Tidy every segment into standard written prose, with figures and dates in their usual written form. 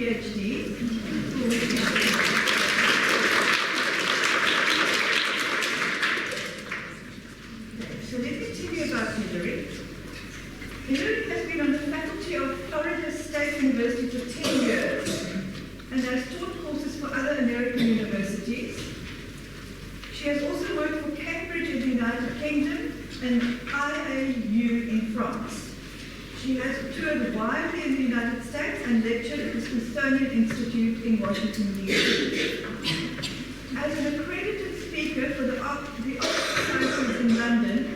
PhD. So let me tell you about Hilary. Hilary has been on the faculty of Florida State University for 10 years and has taught courses for other American universities. She has also worked for Cambridge in the United Kingdom and IAU in France. She has toured widely in the United States and lectured at the Smithsonian Institute in Washington, D.C. As an accredited speaker for the Art Societies in London,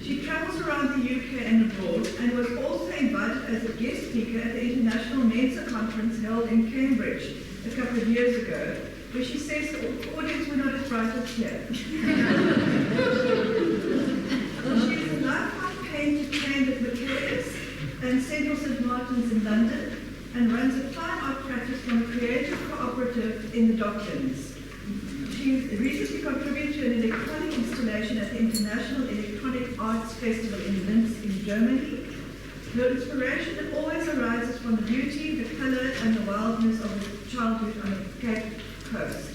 she travels around the UK and abroad and was also invited as a guest speaker at the International Mensa Conference held in Cambridge a couple of years ago, where she says the audience were not as bright as here. She is a lifelong painter trained at Machiavelli and Central St. Martin's in London and runs a fine art practice from a creative cooperative in the Docklands. She recently contributed to an electronic installation at the International Electronic Arts Festival in Linz in Germany. Her inspiration always arises from the beauty, the colour and the wildness of her childhood on the Cape Coast.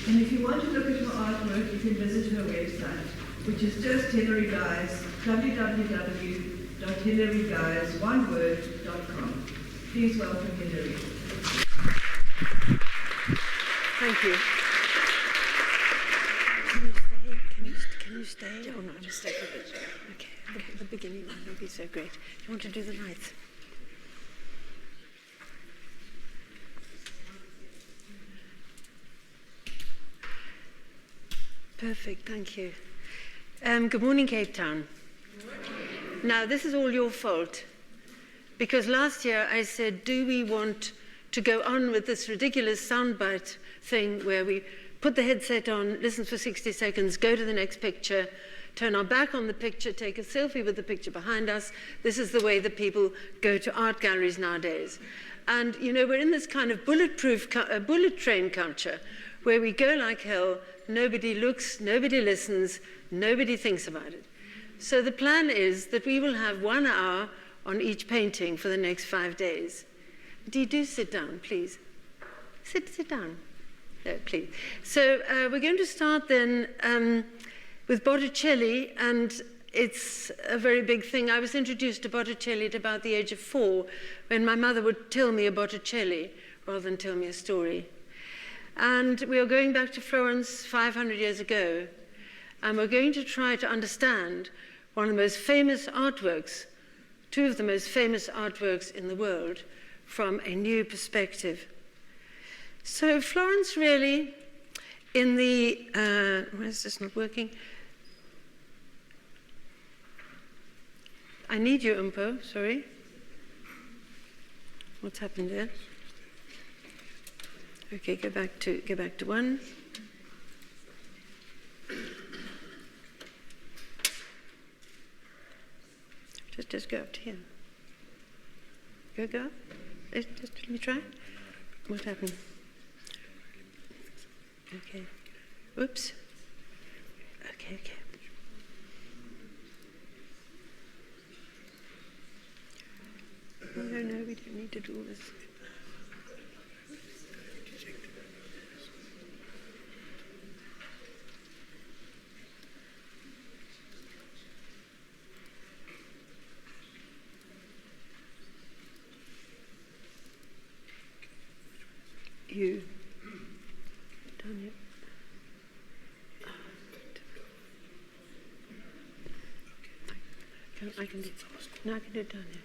And if you want to look at her artwork, you can visit her website, which is just Hilary Guise, www.hilaryguise.com. Please welcome Hilary. Thank you. Can you stay or not? Just stay for a bit. Okay. The beginning one will be so great. Do you want to do the lights? Perfect, thank you. Good morning, Cape Town. Good morning. Now, this is all your fault, because last year I said, do we want to go on with this ridiculous soundbite thing where we put the headset on, listen for 60 seconds, go to the next picture, turn our back on the picture, take a selfie with the picture behind us. This is the way that people go to art galleries nowadays. And, you know, we're in this kind of bullet train culture where we go like hell, nobody looks, nobody listens, nobody thinks about it. So the plan is that we will have 1 hour on each painting for the next 5 days. Do sit down, please. Sit down. No, please. So we're going to start then with Botticelli, and it's a very big thing. I was introduced to Botticelli at about the age of 4, when my mother would tell me a Botticelli rather than tell me a story. And we are going back to Florence 500 years ago, and we're going to try to understand one of the most famous artworks, two of the most famous artworks in the world, from a new perspective. So Florence really, in the, why is this not working? I need you, Umpo, sorry. What's happened there? Okay, go back to 1. Just go up to here. Go. Just let me try. What happened? Okay. Oops. Okay. No, we don't need to do all this. You done it? I can do it. No, I can do it down here.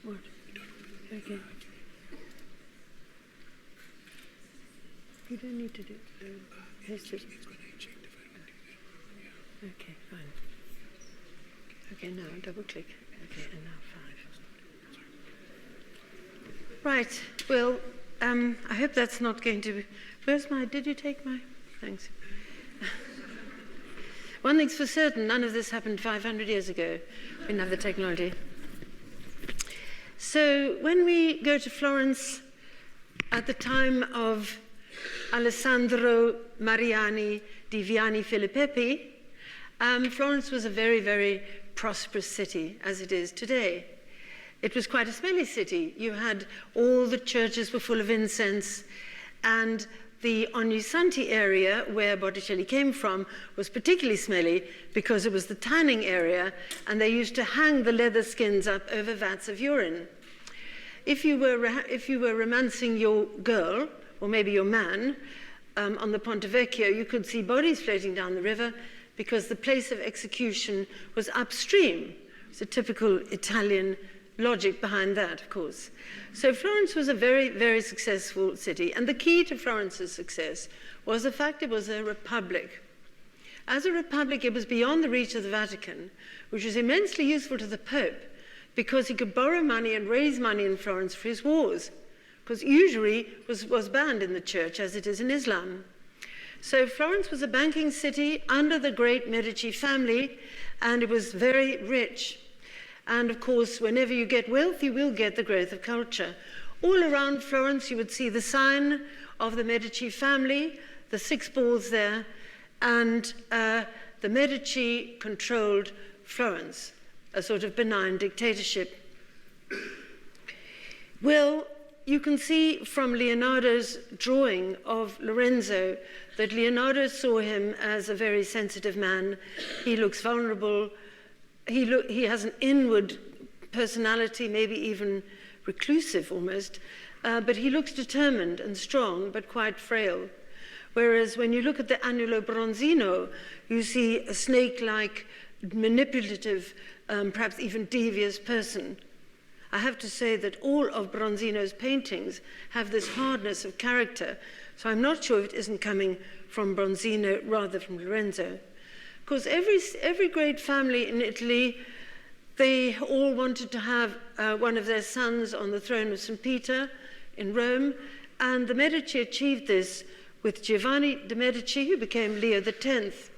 What? Okay. You don't need to do it. It's just... Okay, fine. Okay, now double click. Okay, and now 5. Right, well, I hope that's not going to be... Where's my... Did you take my... Thanks. One thing's for certain, none of this happened 500 years ago. We didn't have the technology. So when we go to Florence at the time of Alessandro Mariani di Viani Filippi, Florence was a very, very prosperous city, as it is today. It was quite a smelly city. You had all the churches were full of incense, and the Ognissanti area, where Botticelli came from, was particularly smelly because it was the tanning area, and they used to hang the leather skins up over vats of urine. If you were romancing your girl, or maybe your man, on the Ponte Vecchio, you could see bodies floating down the river because the place of execution was upstream. It's a typical Italian logic behind that, of course. So Florence was a very, very successful city, and the key to Florence's success was the fact it was a republic. As a republic, it was beyond the reach of the Vatican, which was immensely useful to the Pope because he could borrow money and raise money in Florence for his wars, because usury was banned in the church, as it is in Islam. So Florence was a banking city under the great Medici family, and it was very rich. And of course, whenever you get wealth, you will get the growth of culture. All around Florence, you would see the sign of the Medici family, the 6 balls there, and the Medici controlled Florence, a sort of benign dictatorship. Well, you can see from Leonardo's drawing of Lorenzo that Leonardo saw him as a very sensitive man. He looks vulnerable. He has an inward personality, maybe even reclusive almost, but he looks determined and strong, but quite frail. Whereas when you look at the Annulo Bronzino, you see a snake-like, manipulative, perhaps even devious person. I have to say that all of Bronzino's paintings have this hardness of character, so I'm not sure if it isn't coming from Bronzino rather from Lorenzo. Because every great family in Italy, they all wanted to have one of their sons on the throne of St. Peter in Rome, and the Medici achieved this with Giovanni de' Medici, who became Leo X.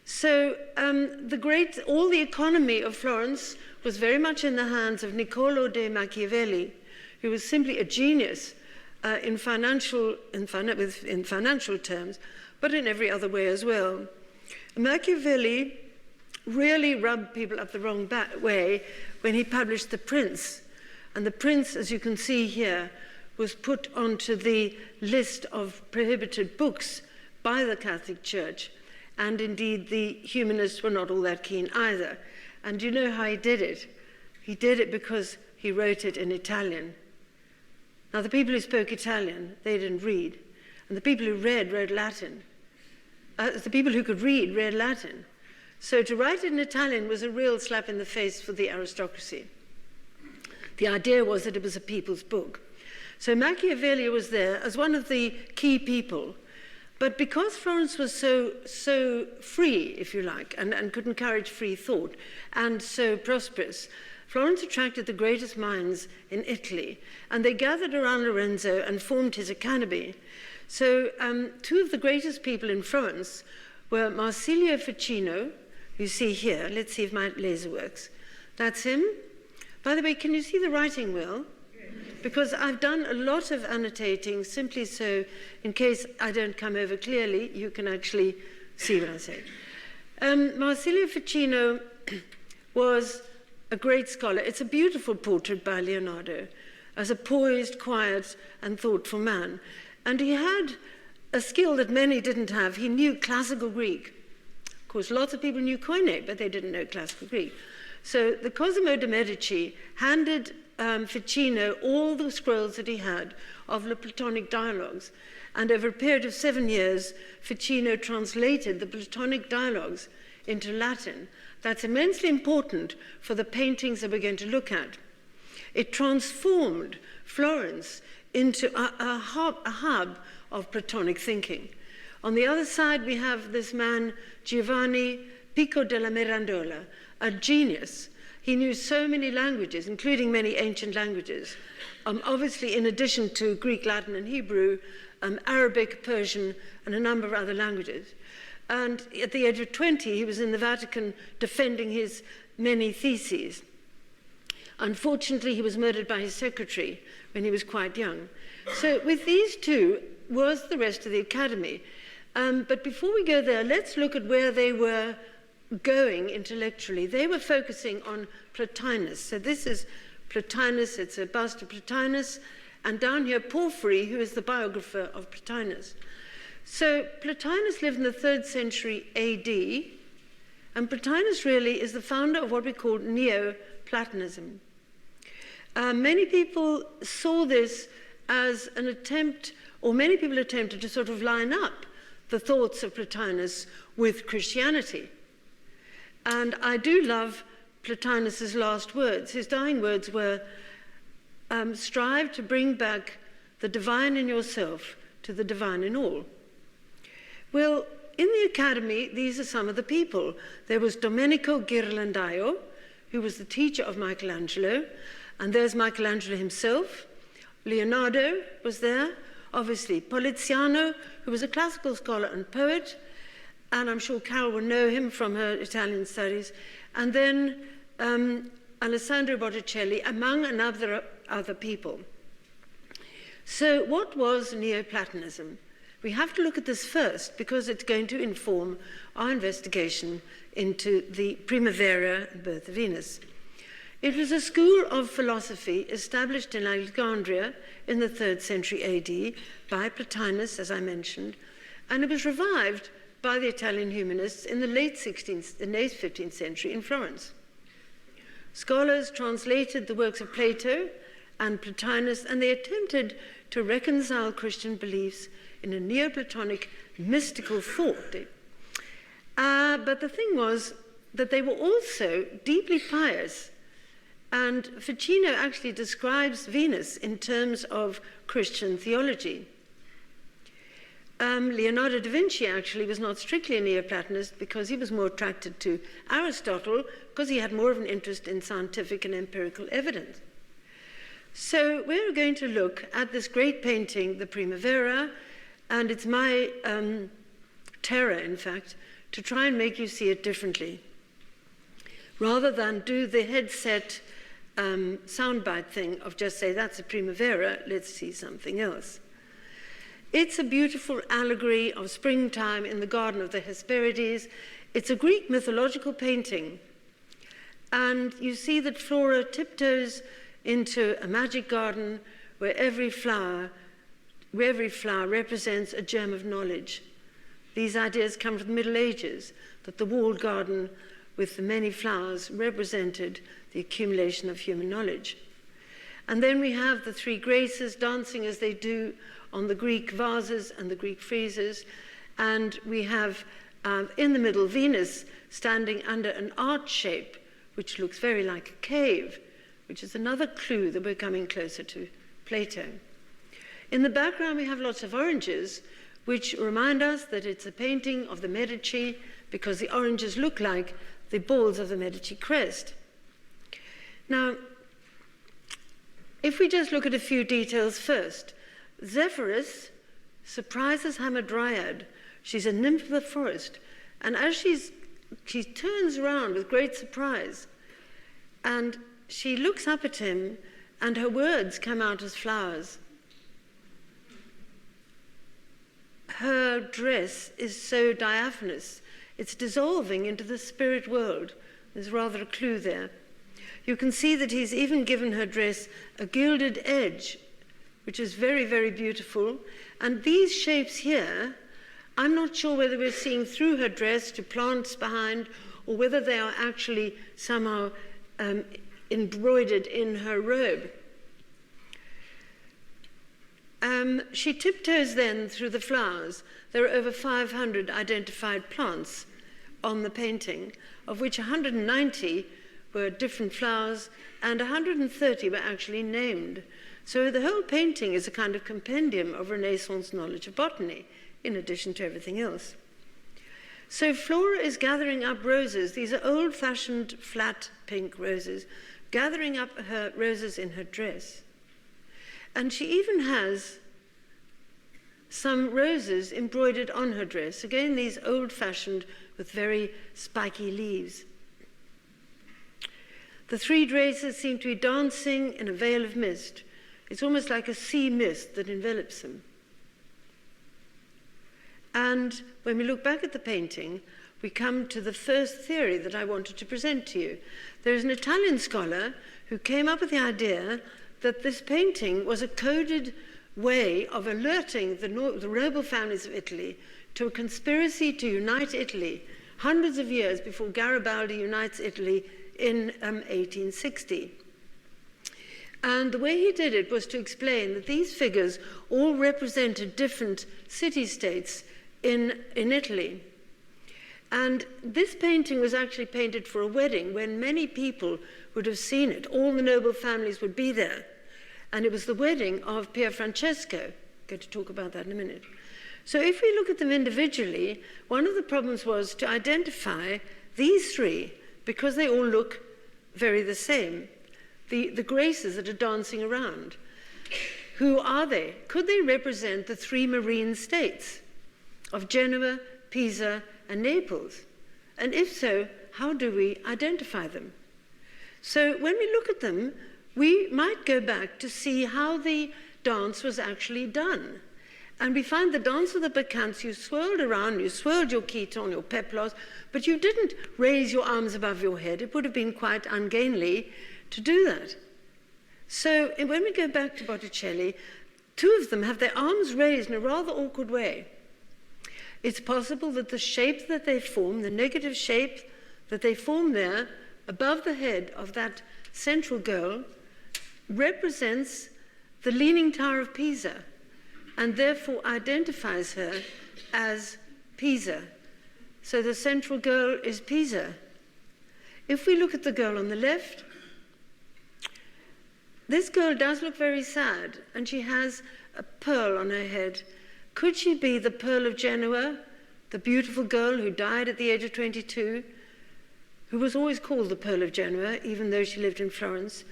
So all the economy of Florence was very much in the hands of Niccolo de' Machiavelli, who was simply a genius in financial terms, but in every other way as well. Machiavelli really rubbed people up the wrong way when he published The Prince. And The Prince, as you can see here, was put onto the list of prohibited books by the Catholic Church. And indeed, the humanists were not all that keen either. And do you know how he did it? He did it because he wrote it in Italian. Now, the people who spoke Italian, they didn't read. And the people who read wrote Latin. The people who could read read Latin. So to write it in Italian was a real slap in the face for the aristocracy. The idea was that it was a people's book. So Machiavelli was there as one of the key people. But because Florence was so free, if you like, and could encourage free thought, and so prosperous, Florence attracted the greatest minds in Italy. And they gathered around Lorenzo and formed his academy. So 2 of the greatest people in Florence were Marsilio Ficino, you see here. Let's see if my laser works. That's him. By the way, can you see the writing well? Because I've done a lot of annotating simply so in case I don't come over clearly, you can actually see what I say. Marsilio Ficino was a great scholar. It's a beautiful portrait by Leonardo as a poised, quiet, and thoughtful man. And he had a skill that many didn't have. He knew classical Greek. Of course, lots of people knew Koine, but they didn't know classical Greek. So the Cosimo de' Medici handed Ficino all the scrolls that he had of the Platonic dialogues. And over a period of 7 years, Ficino translated the Platonic dialogues into Latin. That's immensely important for the paintings that we're going to look at. It transformed Florence into a hub of Platonic thinking. On the other side, we have this man, Giovanni Pico della Mirandola, a genius. He knew so many languages, including many ancient languages. Obviously, in addition to Greek, Latin, and Hebrew, Arabic, Persian, and a number of other languages. And at the age of 20, he was in the Vatican defending his many theses. Unfortunately, he was murdered by his secretary when he was quite young. So with these two was the rest of the academy. But before we go there, let's look at where they were going intellectually. They were focusing on Plotinus. So this is Plotinus, it's a bust of Plotinus, and down here Porphyry, who is the biographer of Plotinus. So Plotinus lived in the 3rd century AD, and Plotinus really is the founder of what we call Neoplatonism. Many people saw this as an attempt, or many people attempted to sort of line up the thoughts of Plotinus with Christianity. And I do love Plotinus's last words. His dying words were, strive to bring back the divine in yourself to the divine in all. Well, in the academy, these are some of the people. There was Domenico Ghirlandaio, who was the teacher of Michelangelo, and there's Michelangelo himself. Leonardo was there, obviously. Poliziano, who was a classical scholar and poet, and I'm sure Carol will know him from her Italian studies. And then Alessandro Botticelli, among other people. So what was Neoplatonism? We have to look at this first because it's going to inform our investigation into the Primavera and birth of Venus. It was a school of philosophy established in Alexandria in the 3rd century AD by Plotinus, as I mentioned, and it was revived by the Italian humanists in the late 15th century in Florence. Scholars translated the works of Plato and Plotinus, and they attempted to reconcile Christian beliefs in a Neoplatonic mystical thought. But the thing was that they were also deeply pious, and Ficino actually describes Venus in terms of Christian theology. Leonardo da Vinci actually was not strictly a Neoplatonist because he was more attracted to Aristotle because he had more of an interest in scientific and empirical evidence. So we're going to look at this great painting, the Primavera, and it's my terror, in fact, to try and make you see it differently. Rather than do the headset soundbite thing of just say, that's a Primavera, let's see something else. It's a beautiful allegory of springtime in the Garden of the Hesperides. It's a Greek mythological painting. And you see that Flora tiptoes into a magic garden where every flower represents a germ of knowledge. These ideas come from the Middle Ages, that the walled garden with the many flowers represented the accumulation of human knowledge. And then we have the 3 graces dancing as they do on the Greek vases and the Greek friezes. And we have, in the middle, Venus standing under an arch shape, which looks very like a cave, which is another clue that we're coming closer to Plato. In the background, we have lots of oranges, which remind us that it's a painting of the Medici, because the oranges look like the balls of the Medici crest. Now, if we just look at a few details first, Zephyrus surprises Hamadryad. She's a nymph of the forest. And as she turns around with great surprise, and she looks up at him, and her words come out as flowers. Her dress is so diaphanous, it's dissolving into the spirit world. There's rather a clue there. You can see that he's even given her dress a gilded edge, which is very, very beautiful. And these shapes here, I'm not sure whether we're seeing through her dress to plants behind, or whether they are actually somehow embroidered in her robe. She tiptoes then through the flowers. There are over 500 identified plants on the painting, of which 190 were different flowers and 130 were actually named. So the whole painting is a kind of compendium of Renaissance knowledge of botany, in addition to everything else. So Flora is gathering up roses. These are old-fashioned flat pink roses, gathering up her roses in her dress. And she even has some roses embroidered on her dress. Again, these old-fashioned with very spiky leaves. The three races seem to be dancing in a veil of mist. It's almost like a sea mist that envelops them. And when we look back at the painting, we come to the first theory that I wanted to present to you. There is an Italian scholar who came up with the idea that this painting was a coded way of alerting the noble families of Italy to a conspiracy to unite Italy hundreds of years before Garibaldi unites Italy in 1860. And the way he did it was to explain that these figures all represented different city-states in Italy. And this painting was actually painted for a wedding when many people would have seen it. All the noble families would be there. And it was the wedding of Pier Francesco. I'm going to talk about that in a minute. So if we look at them individually, one of the problems was to identify these three, because they all look very the same. The graces that are dancing around. Who are they? Could they represent the three marine states of Genoa, Pisa, and Naples? And if so, how do we identify them? So when we look at them, we might go back to see how the dance was actually done. And we find the dance of the bacchantes, you swirled around, you swirled your chiton, your peplos, but you didn't raise your arms above your head. It would have been quite ungainly to do that. So when we go back to Botticelli, two of them have their arms raised in a rather awkward way. It's possible that the shape that they form, the negative shape that they form there above the head of that central girl, represents the Leaning Tower of Pisa and therefore identifies her as Pisa. So the central girl is Pisa. If we look at the girl on the left, this girl does look very sad, and she has a pearl on her head. Could she be the Pearl of Genoa, the beautiful girl who died at the age of 22, who was always called the Pearl of Genoa, even though she lived in Florence?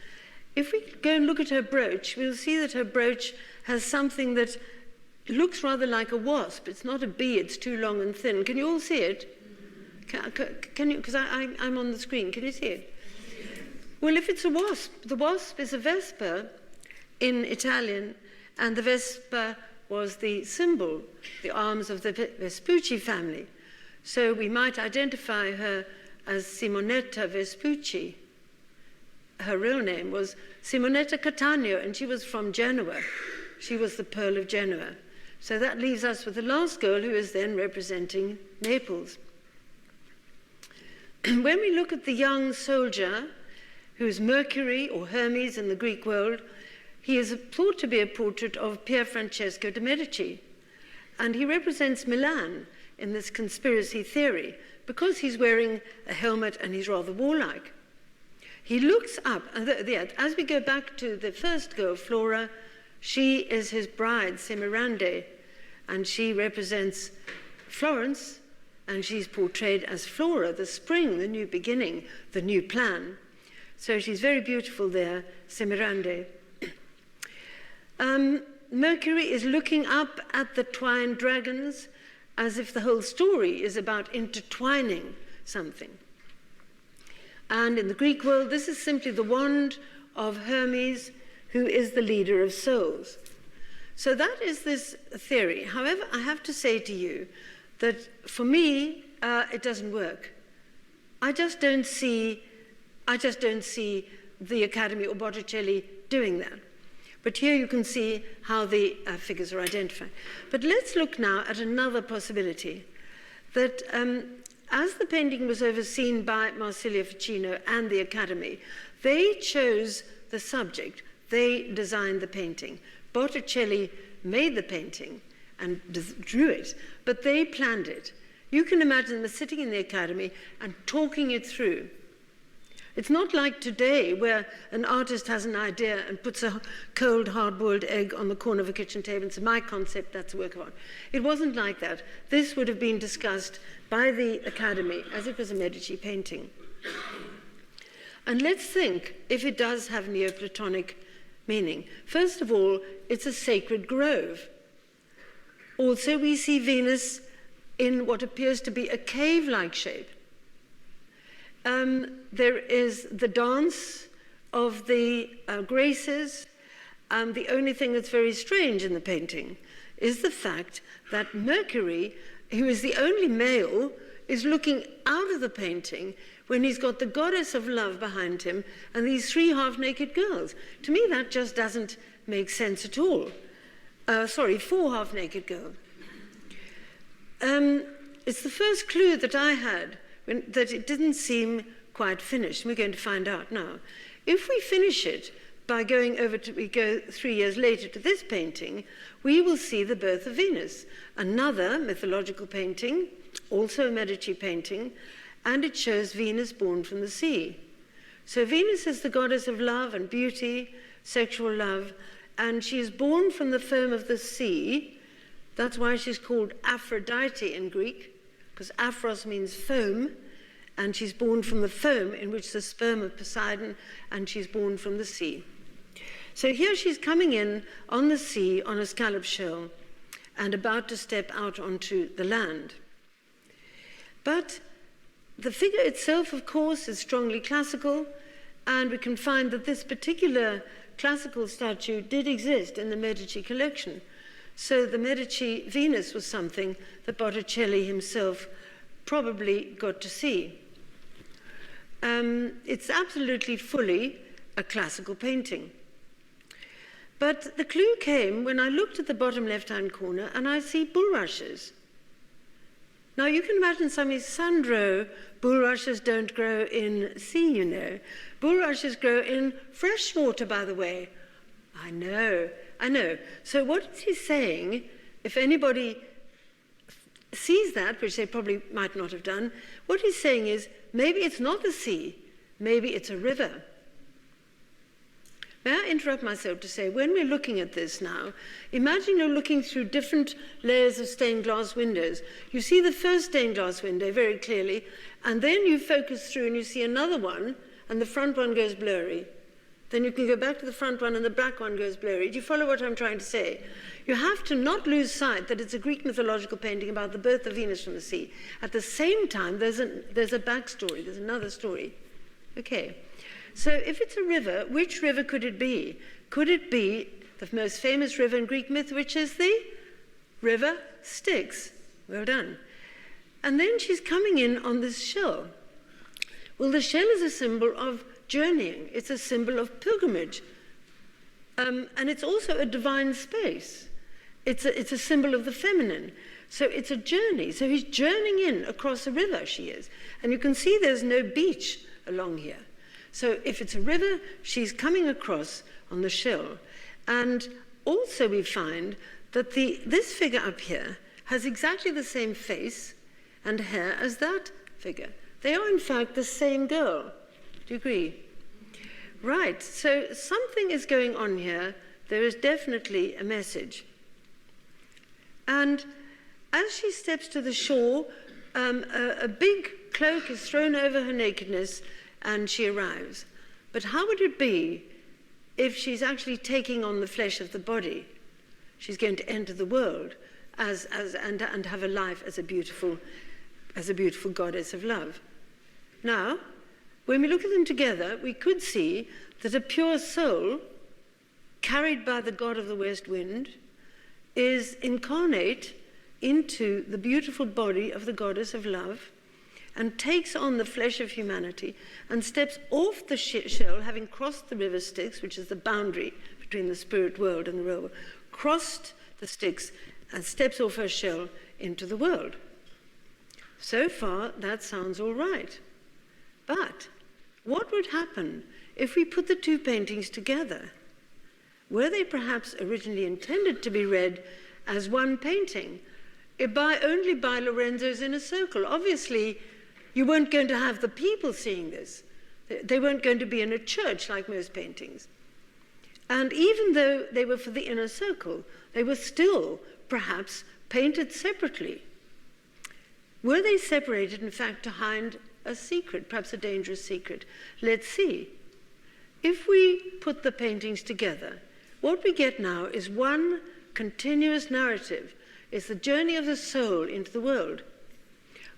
If we go and look at her brooch, we'll see that her brooch has something that looks rather like a wasp. It's not a bee, it's too long and thin. Can you all see it? Can you? Because I'm on the screen. Can you see it? Well, if it's a wasp, the wasp is a Vespa in Italian, and the Vespa was the symbol, the arms of the Vespucci family. So we might identify her as Simonetta Vespucci. Her real name was Simonetta Cattaneo, and she was from Genoa. She was the Pearl of Genoa. So that leaves us with the last girl, who is then representing Naples. When we look at the young soldier, who is Mercury or Hermes in the Greek world, he is thought to be a portrait of Pier Francesco de' Medici. And he represents Milan in this conspiracy theory because he's wearing a helmet and he's rather warlike. He looks up, and as we go back to the first girl, Flora, she is his bride, Semirande, and she represents Florence, and she's portrayed as Flora, the spring, the new beginning, the new plan. So she's very beautiful there, Semirande. Mercury is looking up at the twined dragons as if the whole story is about intertwining something. And in the Greek world, this is simply the wand of Hermes, who is the leader of souls. So that is this theory. However, I have to say to you that for me, it doesn't work. I just don't see the Academy or Botticelli doing that. But here you can see how the figures are identified. But let's look now at another possibility, that as the painting was overseen by Marsilio Ficino and the Academy, they chose the subject. They designed the painting. Botticelli made the painting and drew it, but they planned it. You can imagine them sitting in the Academy and talking it through. It's not like today where an artist has an idea and puts a cold, hard-boiled egg on the corner of a kitchen table and says, my concept, that's a work of art. It wasn't like that. This would have been discussed by the Academy as it was a Medici painting. And let's think if it does have Neoplatonic meaning. First of all, it's a sacred grove. Also, we see Venus in what appears to be a cave-like shape. There is the dance of the Graces. The only thing that's very strange in the painting is the fact that Mercury, who is the only male, is looking out of the painting when he's got the goddess of love behind him and these three half-naked girls. To me, that just doesn't make sense at all. Four half-naked girls. It's the first clue that I had that it didn't seem quite finished. We're going to find out now. If we finish it by we go 3 years later to this painting, we will see the birth of Venus, another mythological painting, also a Medici painting, and it shows Venus born from the sea. So Venus is the goddess of love and beauty, sexual love, and she is born from the foam of the sea. That's why she's called Aphrodite in Greek, because aphros means foam, and she's born from the foam in which the sperm of Poseidon, and she's born from the sea. So here she's coming in on the sea on a scallop shell and about to step out onto the land. But the figure itself, of course, is strongly classical, and we can find that this particular classical statue did exist in the Medici collection. So the Medici Venus was something that Botticelli himself probably got to see. It's absolutely fully a classical painting. But the clue came when I looked at the bottom left-hand corner and I see bulrushes. Now you can imagine something, Sandro, bulrushes don't grow in sea, you know. Bulrushes grow in fresh water, by the way. I know. So what is he saying, if anybody sees that, which they probably might not have done, what he's saying is, maybe it's not the sea, maybe it's a river. May I interrupt myself to say, when we're looking at this now, imagine you're looking through different layers of stained glass windows. You see the first stained glass window very clearly, and then you focus through and you see another one, and the front one goes blurry. Then you can go back to the front one and the back one goes blurry. Do you follow what I'm trying to say? You have to not lose sight that it's a Greek mythological painting about the birth of Venus from the sea. At the same time, there's a backstory, there's another story. Okay. So if it's a river, which river could it be? Could it be the most famous river in Greek myth, which is the river Styx? Well done. And then she's coming in on this shell. Well, the shell is a symbol of journeying. It's a symbol of pilgrimage. And it's also a divine space. It's a symbol of the feminine. So it's a journey. So he's journeying in across a river, she is. And you can see there's no beach along here. So if it's a river, she's coming across on the shell. And also we find that this figure up here has exactly the same face and hair as that figure. They are, in fact, the same girl. Do you agree? Right, so something is going on here. There is definitely a message. And as she steps to the shore, a big cloak is thrown over her nakedness, and she arrives. But how would it be if she's actually taking on the flesh of the body? She's going to enter the world and have a life as a beautiful goddess of love. Now, when we look at them together, we could see that a pure soul, carried by the god of the west wind, is incarnate into the beautiful body of the goddess of love, and takes on the flesh of humanity and steps off the shell, having crossed the river Styx, which is the boundary between the spirit world and the real world, crossed the Styx and steps off her shell into the world. So far, that sounds all right. But what would happen if we put the two paintings together? Were they perhaps originally intended to be read as one painting, only by Lorenzo's inner circle? Obviously, you weren't going to have the people seeing this. They weren't going to be in a church like most paintings. And even though they were for the inner circle, they were still perhaps painted separately. Were they separated, in fact, to hide a secret, perhaps a dangerous secret? Let's see. If we put the paintings together, what we get now is one continuous narrative. It's the journey of the soul into the world.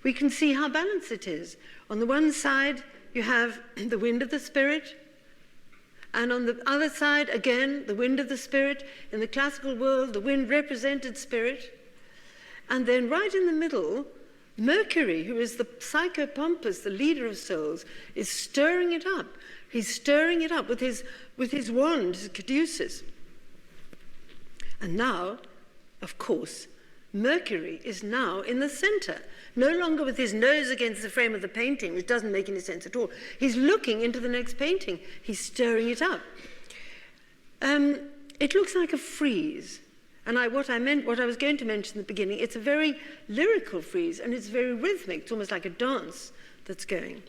we can see how balanced it is. On the one side, you have the wind of the spirit, and on the other side, again, the wind of the spirit. In the classical world, the wind represented spirit. And then right in the middle, Mercury, who is the psychopompus, the leader of souls, is stirring it up. He's stirring it up with his wand, his caduceus. And now, of course, Mercury is now in the center, no longer with his nose against the frame of the painting, which doesn't make any sense at all. He's looking into the next painting. He's stirring it up. It looks like a frieze. And what I was going to mention at the beginning, it's a very lyrical frieze, and it's very rhythmic. It's almost like a dance that's going.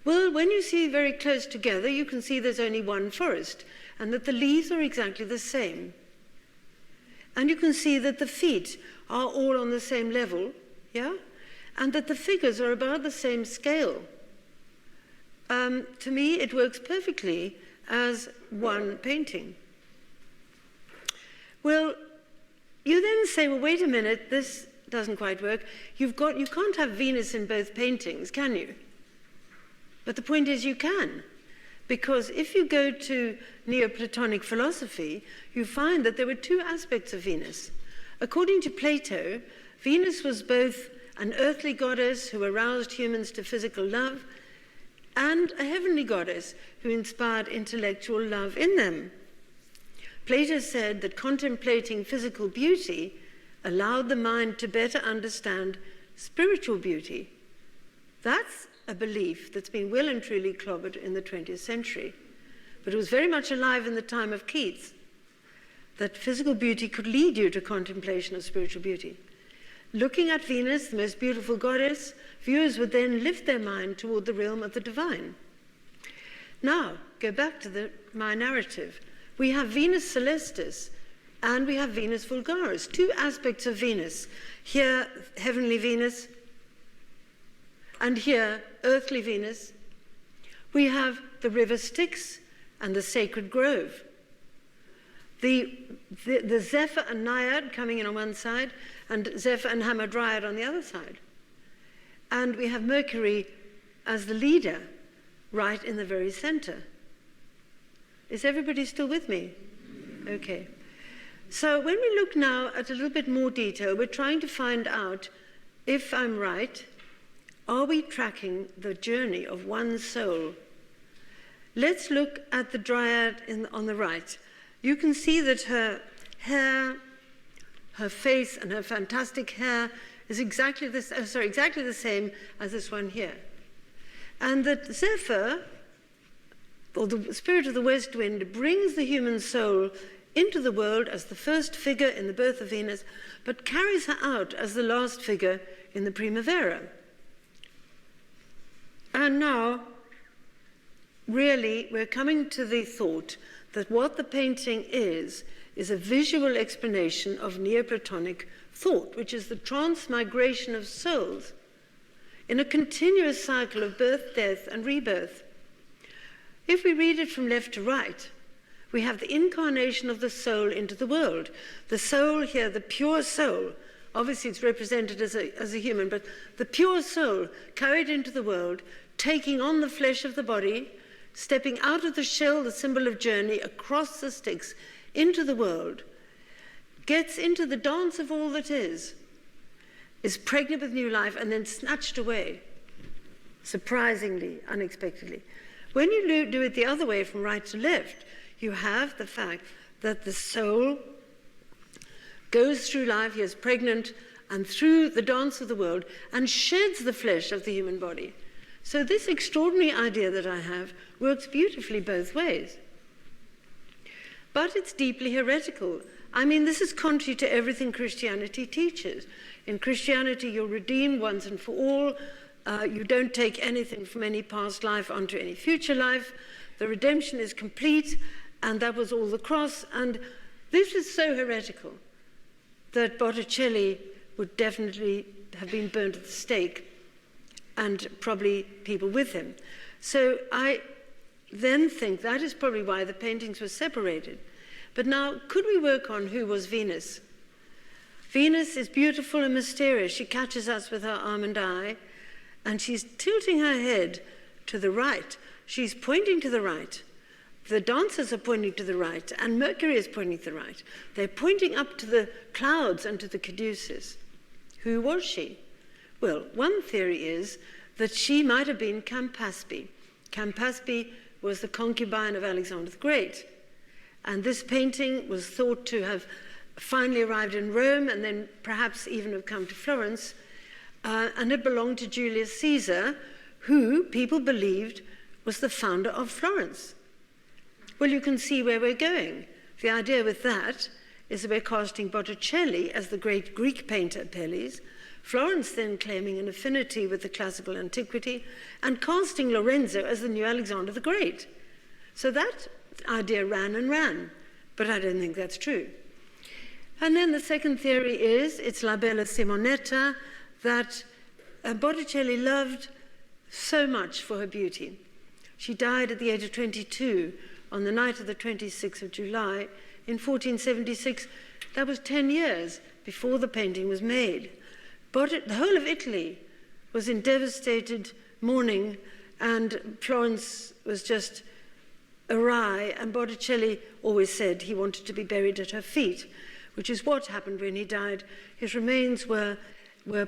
Well, when you see very close together, you can see there's only one forest, and that the leaves are exactly the same. And you can see that the feet are all on the same level, yeah? And that the figures are about the same scale. To me, it works perfectly as one painting. Well, you then say, well, wait a minute, this doesn't quite work. You can't have Venus in both paintings, can you? But the point is you can. Because if you go to Neoplatonic philosophy, you find that there were two aspects of Venus. According to Plato, Venus was both an earthly goddess who aroused humans to physical love and a heavenly goddess who inspired intellectual love in them. Plato said that contemplating physical beauty allowed the mind to better understand spiritual beauty. That's a belief that's been well and truly clobbered in the 20th century. But it was very much alive in the time of Keats, that physical beauty could lead you to contemplation of spiritual beauty. Looking at Venus, the most beautiful goddess, viewers would then lift their mind toward the realm of the divine. Now, go back to my narrative. We have Venus Celestis and we have Venus Vulgaris, two aspects of Venus. Here, heavenly Venus, and here, earthly Venus. We have the river Styx and the sacred grove. The Zephyr and Naiad coming in on one side, and Zephyr and Hamadryad on the other side. And we have Mercury as the leader, right in the very center. Is everybody still with me? Okay. So when we look now at a little bit more detail, we're trying to find out if I'm right. Are we tracking the journey of one soul? Let's look at the Dryad on the right. You can see that her hair, her face, and her fantastic hair is exactly the same as this one here. And that Zephyr, or the spirit of the west wind, brings the human soul into the world as the first figure in the birth of Venus, but carries her out as the last figure in the Primavera. And now, really, we're coming to the thought that what the painting is a visual explanation of Neoplatonic thought, which is the transmigration of souls in a continuous cycle of birth, death, and rebirth. If we read it from left to right, we have the incarnation of the soul into the world. The soul here, the pure soul, obviously it's represented as a human, but the pure soul carried into the world, taking on the flesh of the body, stepping out of the shell, the symbol of journey, across the Styx, into the world, gets into the dance of all that is pregnant with new life, and then snatched away, surprisingly, unexpectedly. When you do it the other way, from right to left, you have the fact that the soul goes through life, he is pregnant, and through the dance of the world, and sheds the flesh of the human body. So this extraordinary idea that I have works beautifully both ways. But it's deeply heretical. I mean, this is contrary to everything Christianity teaches. In Christianity, you're redeemed once and for all. You don't take anything from any past life onto any future life. The redemption is complete, and that was all the cross. And this is so heretical that Botticelli would definitely have been burned at the stake, and probably people with him. So I then think that is probably why the paintings were separated. But now, could we work on who was Venus? Venus is beautiful and mysterious. She catches us with her almond eye, and she's tilting her head to the right. She's pointing to the right. The dancers are pointing to the right, and Mercury is pointing to the right. They're pointing up to the clouds and to the caduceus. Who was she? Well, one theory is that she might have been Campaspe. Campaspe was the concubine of Alexander the Great. And this painting was thought to have finally arrived in Rome and then perhaps even have come to Florence. And it belonged to Julius Caesar, who people believed was the founder of Florence. Well, you can see where we're going. The idea with that is that we're casting Botticelli as the great Greek painter Apelles, Florence then claiming an affinity with the classical antiquity, and casting Lorenzo as the new Alexander the Great. So that idea ran and ran, but I don't think that's true. And then the second theory is it's La Bella Simonetta, that Botticelli loved so much for her beauty. She died at the age of 22 on the night of the 26th of July in 1476. That was 10 years before the painting was made. The whole of Italy was in devastated mourning, and Florence was just awry, and Botticelli always said he wanted to be buried at her feet, which is what happened when he died. His remains were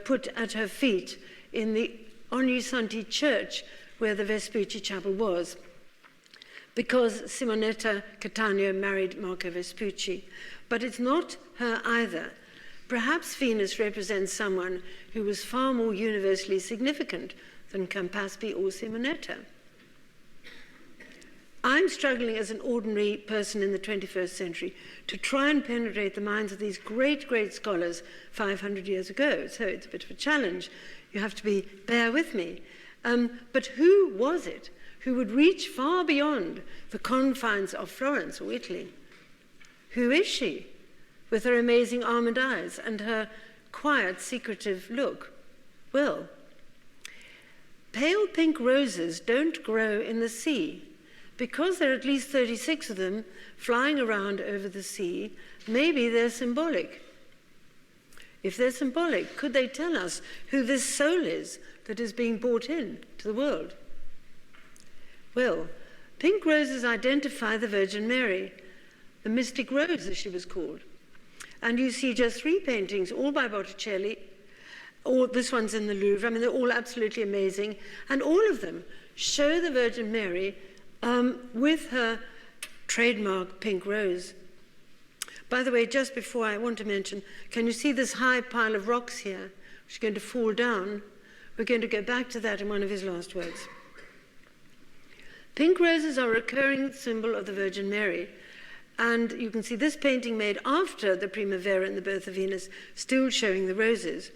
put at her feet in the Ognissanti church where the Vespucci chapel was, because Simonetta Cattaneo married Marco Vespucci. But it's not her either. Perhaps Venus represents someone who was far more universally significant than Campaspe or Simonetta. I'm struggling as an ordinary person in the 21st century to try and penetrate the minds of these great, great scholars 500 years ago. So it's a bit of a challenge. You have to bear with me. But who was it who would reach far beyond the confines of Florence or Italy? Who is she, with her amazing almond eyes and her quiet, secretive look? Well, pale pink roses don't grow in the sea. Because there are at least 36 of them flying around over the sea, maybe they're symbolic. If they're symbolic, could they tell us who this soul is that is being brought in to the world? Well, pink roses identify the Virgin Mary, the mystic rose, as she was called. And you see just 3 paintings, all by Botticelli. This one's in the Louvre. I mean, they're all absolutely amazing. And all of them show the Virgin Mary with her trademark pink rose. By the way, just before, I want to mention, can you see this high pile of rocks here, which is going to fall down? We're going to go back to that in one of his last words. Pink roses are a recurring symbol of the Virgin Mary. And you can see this painting made after the Primavera and the birth of Venus, still showing the roses.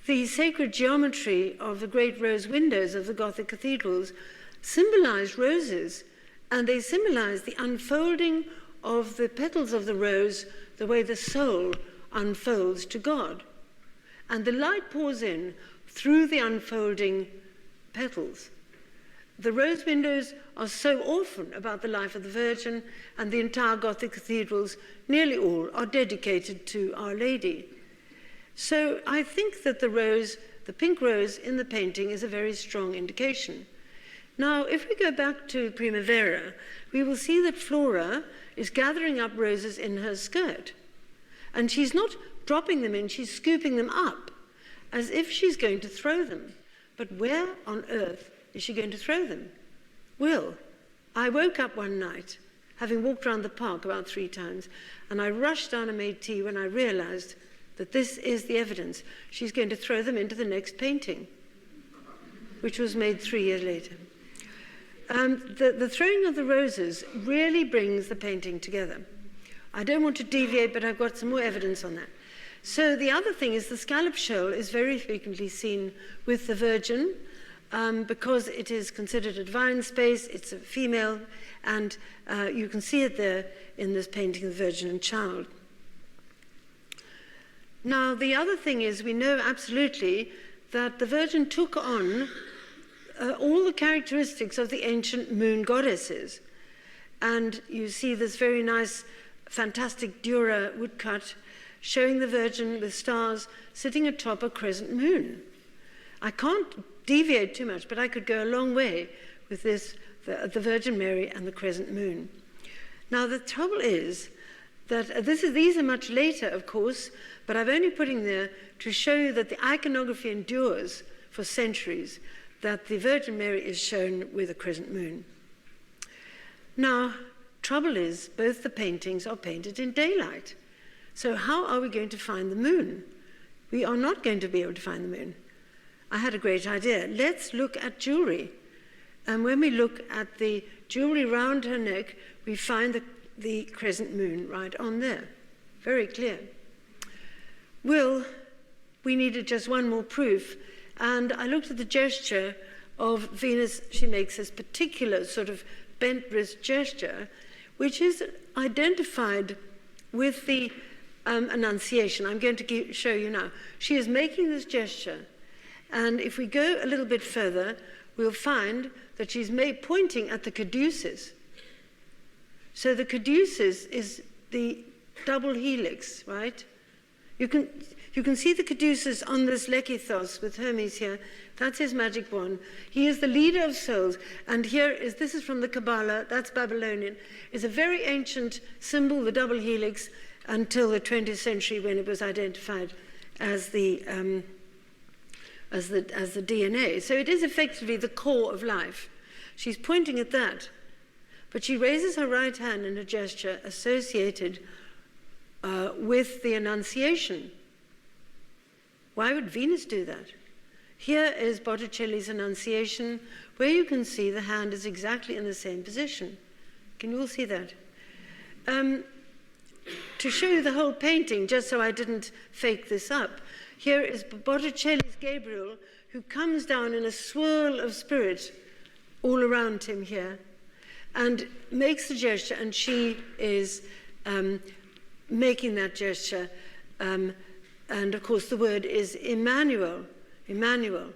The sacred geometry of the great rose windows of the Gothic cathedrals symbolize roses, and they symbolize the unfolding of the petals of the rose, the way the soul unfolds to God. And the light pours in through the unfolding petals. The rose windows are so often about the life of the Virgin, and the entire Gothic cathedrals, nearly all, are dedicated to Our Lady. So I think that the pink rose in the painting is a very strong indication. Now, if we go back to Primavera, we will see that Flora is gathering up roses in her skirt. And she's not dropping them in, she's scooping them up, as if she's going to throw them. But where on earth is she going to throw them? Well, I woke up one night, having walked around the park about 3 times, and I rushed down and made tea when I realized that this is the evidence. She's going to throw them into the next painting, which was made 3 years later. The throwing of the roses really brings the painting together. I don't want to deviate, but I've got some more evidence on that. So the other thing is the scallop shell is very frequently seen with the Virgin, because it is considered a divine space, it's a female, and you can see it there in this painting of the Virgin and Child. Now, the other thing is we know absolutely that the Virgin took on all the characteristics of the ancient moon goddesses. And you see this very nice, fantastic Dura woodcut showing the Virgin with stars sitting atop a crescent moon. I can't deviate too much, but I could go a long way with this, the Virgin Mary and the crescent moon. Now, the trouble is that these are much later, of course, but I'm only putting there to show you that the iconography endures for centuries, that the Virgin Mary is shown with a crescent moon. Now, trouble is, both the paintings are painted in daylight. So how are we going to find the moon? We are not going to be able to find the moon. I had a great idea. Let's look at jewelry. And when we look at the jewelry round her neck, we find the crescent moon right on there. Very clear. Well, we needed just one more proof. And I looked at the gesture of Venus. She makes this particular sort of bent wrist gesture, which is identified with the Annunciation. I'm going to show you now. She is making this gesture. And if we go a little bit further, we'll find that she's pointing at the caduceus. So the caduceus is the double helix, right? You can see the caduceus on this lekithos with Hermes here. That's his magic wand. He is the leader of souls. And this is from the Kabbalah, that's Babylonian. It's a very ancient symbol, the double helix, until the 20th century when it was identified as the DNA. So it is effectively the core of life. She's pointing at that. But she raises her right hand in a gesture associated with the Annunciation. Why would Venus do that? Here is Botticelli's Annunciation, where you can see the hand is exactly in the same position. Can you all see that? To show you the whole painting, just so I didn't fake this up, here is Botticelli's Gabriel, who comes down in a swirl of spirit all around him here, and makes the gesture, and she is making that gesture. And of course, the word is Emmanuel, Emmanuel,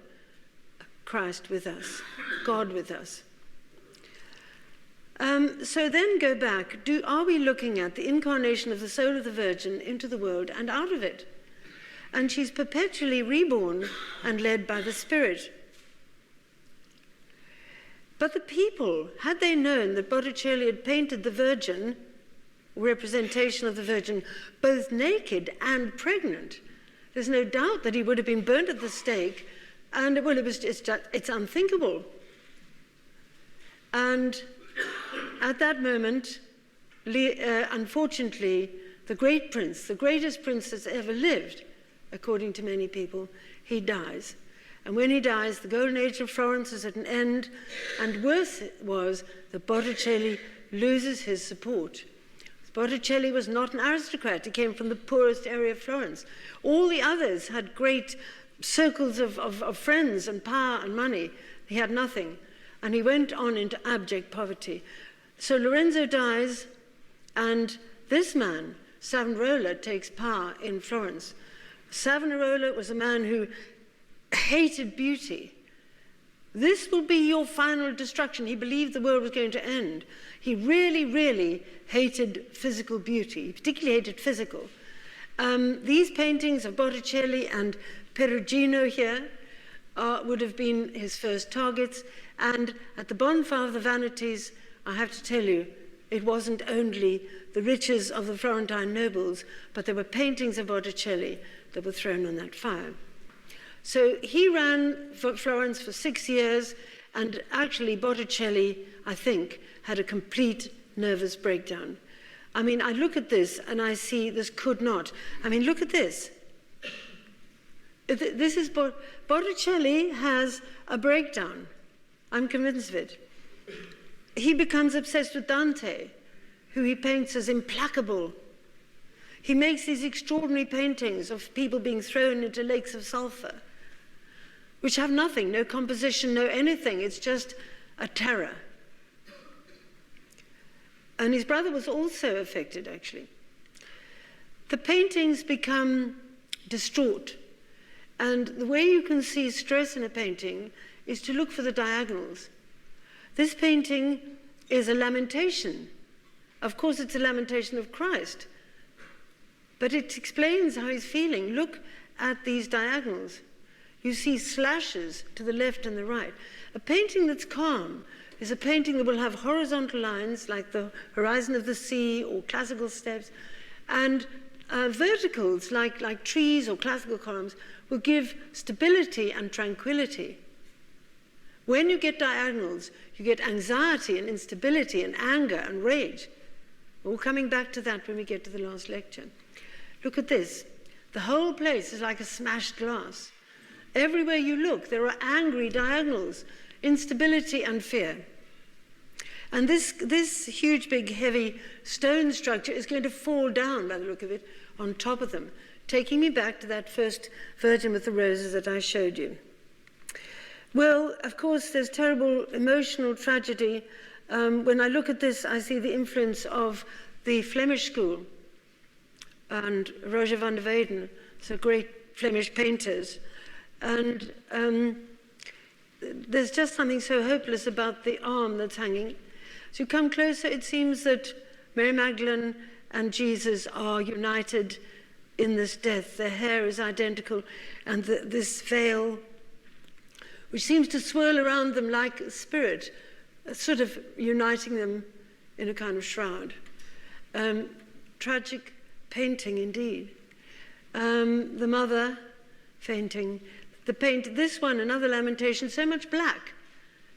Christ with us, God with us. So then go back. Are we looking at the incarnation of the soul of the Virgin into the world and out of it? And she's perpetually reborn and led by the Spirit. But the people, had they known that Botticelli had painted the Virgin, representation of the Virgin, both naked and pregnant, there's no doubt that he would have been burnt at the stake, and well, it's unthinkable. And at that moment, unfortunately, the great prince, the greatest prince that's ever lived, according to many people, he dies. And when he dies, the golden age of Florence is at an end, and worse it was that Botticelli loses his support. Botticelli was not an aristocrat. He came from the poorest area of Florence. All the others had great circles of friends and power and money. He had nothing. And he went on into abject poverty. So Lorenzo dies, and this man, Savonarola, takes power in Florence. Savonarola was a man who hated beauty. This will be your final destruction. He believed the world was going to end. He really, really hated physical beauty. He particularly hated physical. These paintings of Botticelli and Perugino here would have been his first targets. And at the Bonfire of the Vanities, I have to tell you, it wasn't only the riches of the Florentine nobles, but there were paintings of Botticelli that were thrown on that fire. So he ran for Florence for 6 years, and actually Botticelli, I think, had a complete nervous breakdown. I mean, I look at this and I see this could not. I mean, look at this. This is Botticelli has a breakdown. I'm convinced of it. He becomes obsessed with Dante, who he paints as implacable. He makes these extraordinary paintings of people being thrown into lakes of sulfur, which have nothing, no composition, no anything. It's just a terror. And his brother was also affected, actually. The paintings become distraught. And the way you can see stress in a painting is to look for the diagonals. This painting is a lamentation. Of course, it's a lamentation of Christ. But it explains how he's feeling. Look at these diagonals. You see slashes to the left and the right. A painting that's calm is a painting that will have horizontal lines like the horizon of the sea or classical steps, and verticals like trees or classical columns will give stability and tranquility. When you get diagonals, you get anxiety and instability and anger and rage. We're coming back to that when we get to the last lecture. Look at this. The whole place is like a smashed glass. Everywhere you look, there are angry diagonals, instability and fear. And this huge, big, heavy stone structure is going to fall down, by the look of it, on top of them, taking me back to that first Virgin with the roses that I showed you. Well, of course, there's terrible emotional tragedy. When I look at this, I see the influence of the Flemish school and Roger van der Weyden, so great Flemish painters. And there's just something so hopeless about the arm that's hanging. As you come closer, it seems that Mary Magdalene and Jesus are united in this death. Their hair is identical, and this veil, which seems to swirl around them like a spirit, sort of uniting them in a kind of shroud. Tragic painting indeed. The mother fainting. This one, another Lamentation, so much black.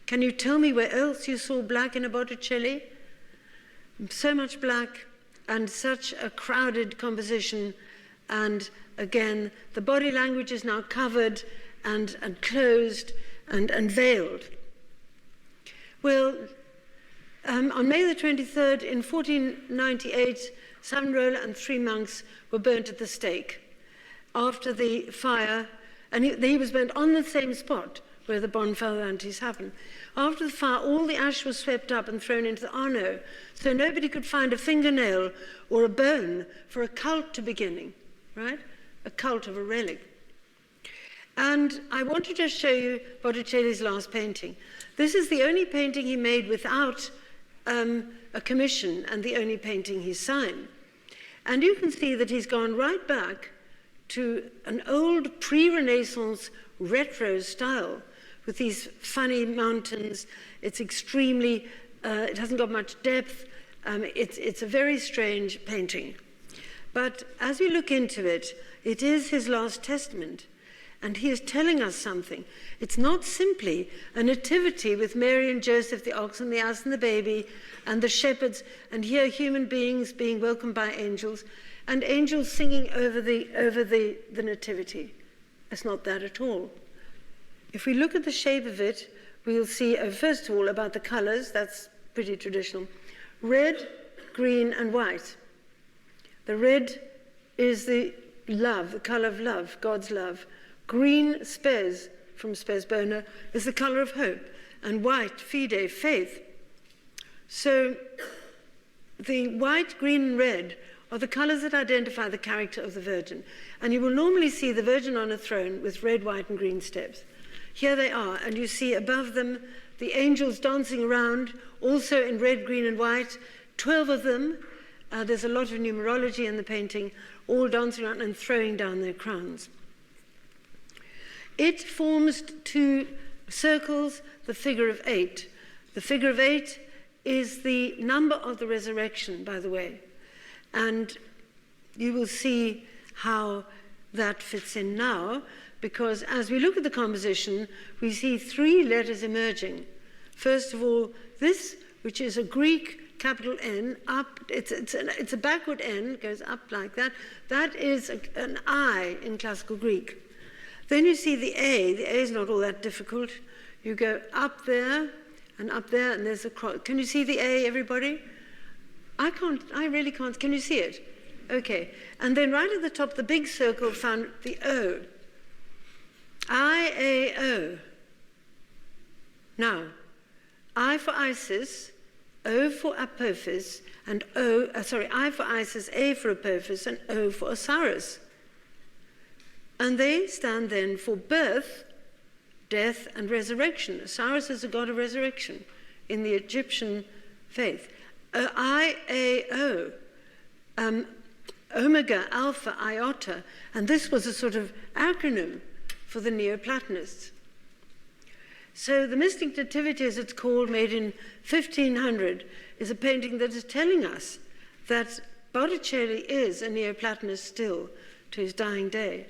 Can you tell me where else you saw black in a Botticelli? So much black and such a crowded composition. And again, the body language is now covered and closed and veiled. Well, on May the 23rd in 1498, Savonarola and 3 monks were burnt at the stake. After the fire, and he was burnt on the same spot where the bonfires happened. After the fire, all the ash was swept up and thrown into the Arno, so nobody could find a fingernail or a bone for a cult to beginning, right? A cult of a relic. And I want to just show you Botticelli's last painting. This is the only painting he made without a commission and the only painting he signed. And you can see that he's gone right back to an old pre-Renaissance retro style with these funny mountains. It's extremely, it hasn't got much depth. It's a very strange painting. But as we look into it, it is his last testament. And he is telling us something. It's not simply a nativity with Mary and Joseph, the ox and the ass and the baby, and the shepherds, and here human beings being welcomed by angels, and angels singing over the nativity. It's not that at all. If we look at the shape of it, we'll see, first of all, about the colors. That's pretty traditional. Red, green, and white. The red is the love, the color of love, God's love. Green, spes, from spes bona, is the color of hope, and white, fide, faith. So the white, green, and red are the colors that identify the character of the Virgin. And you will normally see the Virgin on a throne with red, white, and green steps. Here they are, and you see above them the angels dancing around, also in red, green, and white, 12 of them. There's a lot of numerology in the painting, all dancing around and throwing down their crowns. It forms 2 circles, the figure of 8. The figure of 8 is the number of the resurrection, by the way. And you will see how that fits in now, because as we look at the composition, we see 3 letters emerging. First of all, this, which is a Greek capital N, up, it's a backward N, goes up like that. That is an I in classical Greek. Then you see the A. The A is not all that difficult. You go up there, and there's a cross. Can you see the A, everybody? I really can't. Can you see it? Okay. And then right at the top, the big circle found the O. I-A-O. Now, I for Isis, O for Apophis, and I for Isis, A for Apophis, and O for Osiris. And they stand then for birth, death, and resurrection. Osiris is a god of resurrection in the Egyptian faith. I-A-O. omega, alpha, iota, and this was a sort of acronym for the Neoplatonists. So the Mystic Nativity, as it's called, made in 1500, is a painting that is telling us that Botticelli is a Neoplatonist still to his dying day.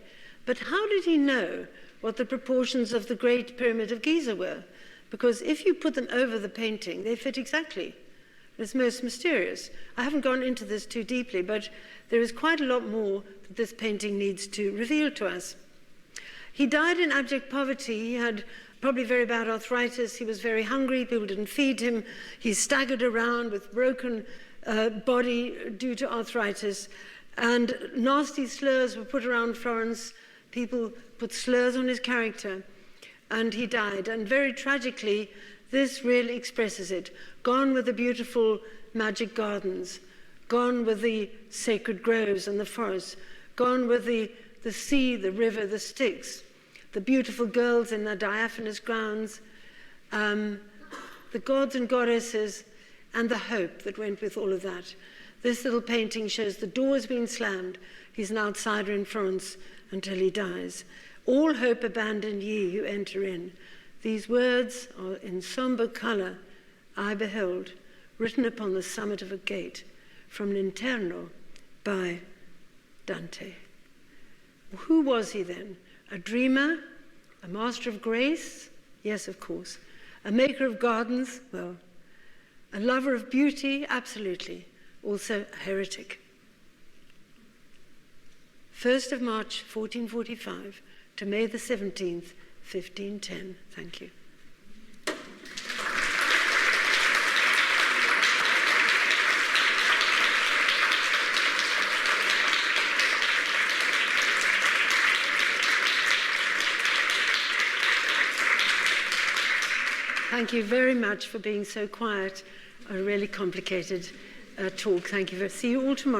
But how did he know what the proportions of the Great Pyramid of Giza were? Because if you put them over the painting, they fit exactly. It's most mysterious. I haven't gone into this too deeply, but there is quite a lot more that this painting needs to reveal to us. He died in abject poverty. He had probably very bad arthritis. He was very hungry. People didn't feed him. He staggered around with broken body due to arthritis. And nasty slurs were put around Florence. People put slurs on his character. And he died. And very tragically, this really expresses it. Gone were the beautiful magic gardens. Gone were the sacred groves and the forests. Gone were the sea, the river, the Styx. The beautiful girls in their diaphanous grounds. The gods and goddesses, and the hope that went with all of that. This little painting shows the door has been slammed. He's an outsider in Florence until he dies. All hope abandon ye who enter in. These words are in somber color, I beheld, written upon the summit of a gate, from L'Interno by Dante. Who was he then? A dreamer? A master of grace? Yes, of course. A maker of gardens? Well. A lover of beauty? Absolutely. Also a heretic. 1st of March, 1445 to May the 17th, 1510. Thank you. Thank you very much for being so quiet. A really complicated talk. Thank you. See you all tomorrow.